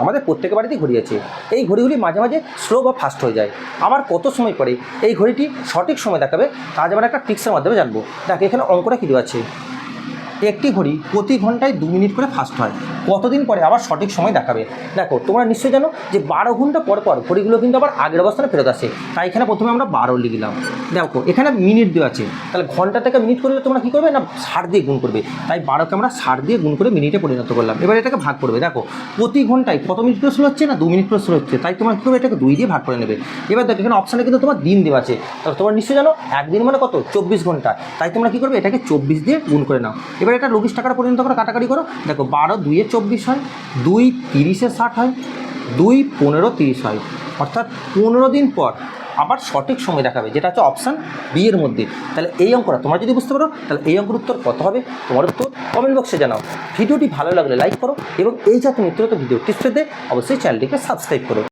আমাদের প্রত্যেকের বাড়িতেই ঘড়ি আছে। এই ঘড়িগুলি মাঝে মাঝে স্লো বা ফাস্ট হয়ে যায়। আবার কত সময় পরে এই ঘড়িটি সঠিক সময় দেখাবে তা যেমন একটা ট্রিক্সের মাধ্যমে জানবো। দেখ এখানে অঙ্কটা কী দেওয়া আছে, একটি ঘড়ি প্রতি ঘন্টায় 2 মিনিট করে ফাস্ট হয়, কতদিন পরে আবার সঠিক সময় দেখাবে। দেখো তোমরা নিশ্চয়ই জানো যে 12 ঘন্টা পর পর ঘড়িগুলো কিন্তু আবার আগের অবস্থানে ফেরত আসে। তাই এখানে প্রথমে আমরা 12 লিখলাম। দেখো এখানে মিনিট দেওয়া আছে, তাহলে ঘন্টা থেকে মিনিট করলে তোমরা কী করবে না 60 দিয়ে গুণ করবে। তাই 12কে আমরা 60 দিয়ে গুণ করে মিনিটে পরিণত করলাম। এবার এটাকে ভাগ করবে। দেখো প্রতি ঘন্টায় কত মিনিট করে স্লো হচ্ছে না 2 মিনিট করে স্লো হচ্ছে, তাই তোমরা কী করবে এটাকে 2 দিয়ে ভাগ করে নেবে। এবার দেখো এখানে অপশানে কিন্তু তোমার দিন দেওয়া আছে, তাহলে তোমরা নিশ্চয়ই জানো একদিন মানে কত 24 ঘন্টা। তাই তোমরা কী করবে এটাকে 24 দিয়ে গুণ করে নাও। এবার এটা 24 টাকার পরিণত করে কাটাকাটি করো। দেখো 12 2 24 হয়, 2 30 60 হয়, 2 15 30 হয়, অর্থাৎ 15 দিন পর আবার সঠিক সময় দেখাবে, যেটা হচ্ছে অপশান বি এর মধ্যে। তাহলে এই অঙ্কটা তোমরা যদি বুঝতে পারো তাহলে এই অঙ্কের উত্তর কত হবে তোমার উত্তর কমেন্ট বক্সে জানাও। ভিডিওটি ভালো লাগলে লাইক করো এবং এই জাতীয় নিত্য নতুন ভিডিও টিপস পেতে অবশ্যই চ্যানেলটিকে সাবস্ক্রাইব করো।